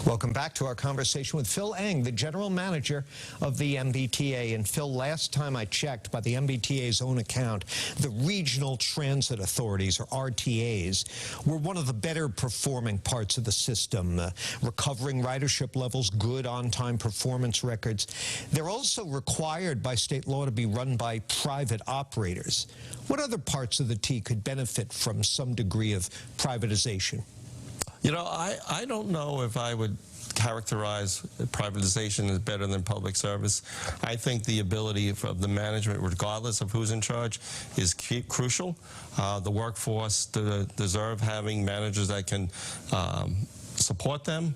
Welcome back to our conversation with Phil Eng, the general manager of the MBTA. And Phil, last time I checked, by the MBTA's own account, the regional transit authorities, or RTAs, were one of the better performing parts of the system, recovering ridership levels, good on-time performance records. They're also required by state law to be run by private operators. What other parts of the T could benefit from some degree of privatization? You know, I don't know if I would characterize privatization as better than public service. I think the ability of the management, regardless of who's in charge, is crucial. The workforce deserve having managers that can support them,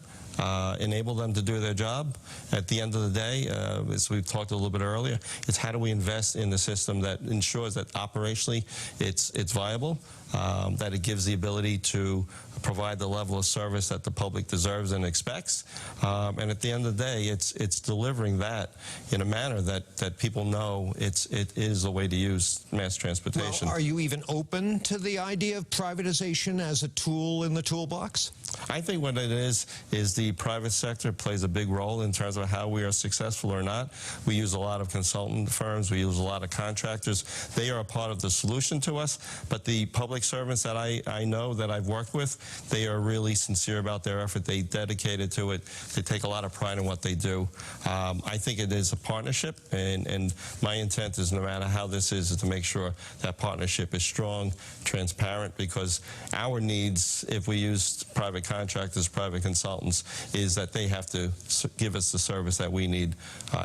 enable them to do their job. At the end of the day, as we've talked a little bit earlier, it's how do we invest in the system that ensures that operationally it's viable, that it gives the ability to provide the level of service that the public deserves and expects. And at the end of the day, it's delivering that in a manner that people know it is a way to use mass transportation. Well, are you even open to the idea of privatization as a tool in the toolbox? I think what it is the private sector plays a big role in terms of how we are successful or not. We use a lot of consultant firms. We use a lot of contractors. They are a part of the solution to us. But the public servants that I know that I've worked with, they are really sincere about their effort. They dedicated to it. They take a lot of pride in what they do. I think it is a partnership, and my intent is, no matter how this is to make sure that partnership is strong, transparent, because our needs, if we use private contractors, private consultants, is that they have to give us the service that we need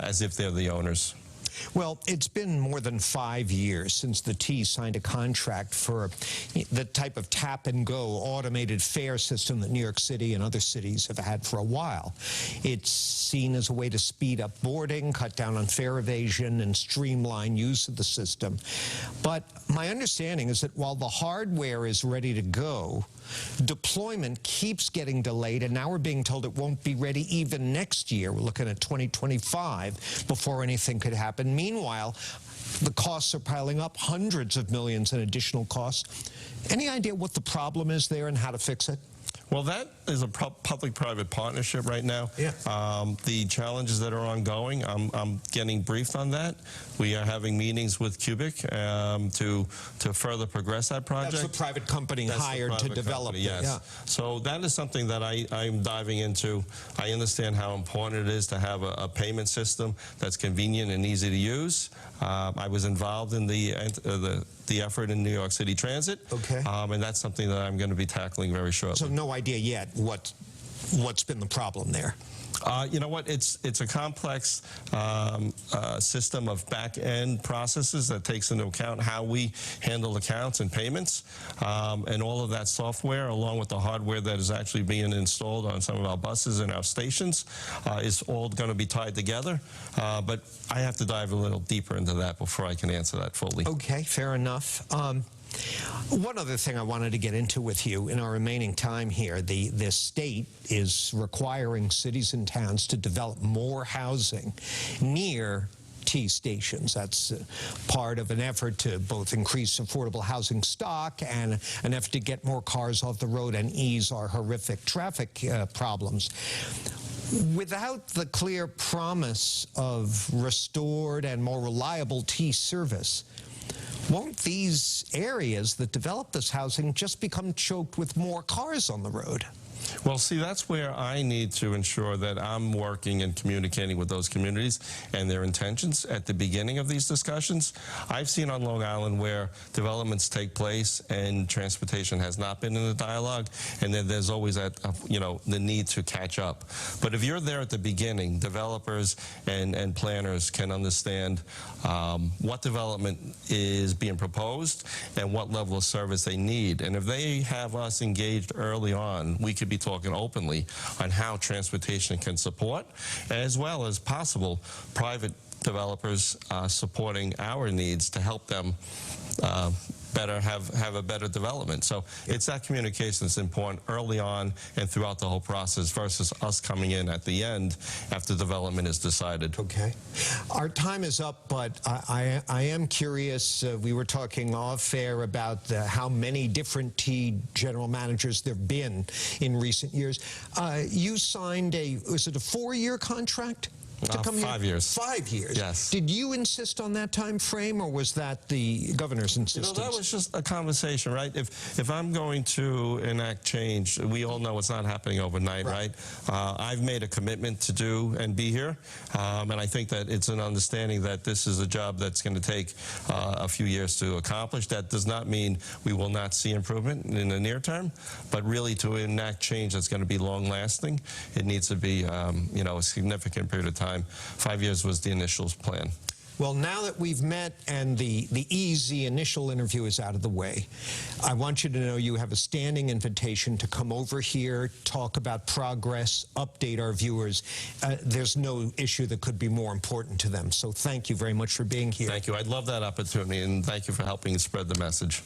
as if they're the owners. Well, it's been more than 5 years since the T signed a contract for the type of tap-and-go automated fare system that New York City and other cities have had for a while. It's seen as a way to speed up boarding, cut down on fare evasion, and streamline use of the system. But my understanding is that while the hardware is ready to go, deployment keeps getting delayed, and now we're being told it won't be ready even next year. We're looking at 2025 before anything could happen. Meanwhile, the costs are piling up, hundreds of millions in additional costs. Any idea what the problem is there and how to fix it? Well, that is a public-private partnership right now. Yeah. The challenges that are ongoing, I'm getting briefed on that. We are having meetings with Cubic to further progress that project. That's the private company hired to develop it. Yes. Yeah. So that is something that I'm diving into. I understand how important it is to have a payment system that's convenient and easy to use. I was involved in the effort in New York City Transit. Okay. And that's something that I'm going to be tackling very shortly. So no idea yet what's been the problem there? You know what? It's a complex system of back-end processes that takes into account how we handle accounts and payments, and all of that software, along with the hardware that is actually being installed on some of our buses and our stations, is all going to be tied together. But I have to dive a little deeper into that before I can answer that fully. Okay, fair enough. One other thing I wanted to get into with you in our remaining time here, the state is requiring cities and towns to develop more housing near T stations. That's part of an effort to both increase affordable housing stock and an effort to get more cars off the road and ease our horrific traffic problems. Without the clear promise of restored and more reliable T service, won't these areas that develop this housing just become choked with more cars on the road? Well, see, that's where I need to ensure that I'm working and communicating with those communities and their intentions at the beginning of these discussions. I've seen on Long Island where developments take place and transportation has not been in the dialogue, and then there's always that, the need to catch up. But if you're there at the beginning, developers and planners can understand what development is being proposed and what level of service they need. And if they have us engaged early on, we could be talking openly on how transportation can support, as well as possible private developers supporting our needs to help them better, have a better development. So it's that communication that's important early on and throughout the whole process versus us coming in at the end after development is decided. Okay. Our time is up, but I am curious. We were talking off-air about how many different T general managers there have been in recent years. You signed was it a 4-year contract? To come 5 years. 5 years. Yes. Did you insist on that time frame, or was that the governor's insistence? That was just a conversation, right? If I'm going to enact change, we all know it's not happening overnight, right? I've made a commitment to do and be here, and I think that it's an understanding that this is a job that's going to take a few years to accomplish. That does not mean we will not see improvement in the near term, but really to enact change that's going to be long-lasting, it needs to be, a significant period of time. 5 years was the initial plan. Well, now that we've met and the easy initial interview is out of the way, I want you to know you have a standing invitation to come over here, talk about progress, update our viewers. There's no issue that could be more important to them. So thank you very much for being here. Thank you. I'd love that opportunity, and thank you for helping spread the message.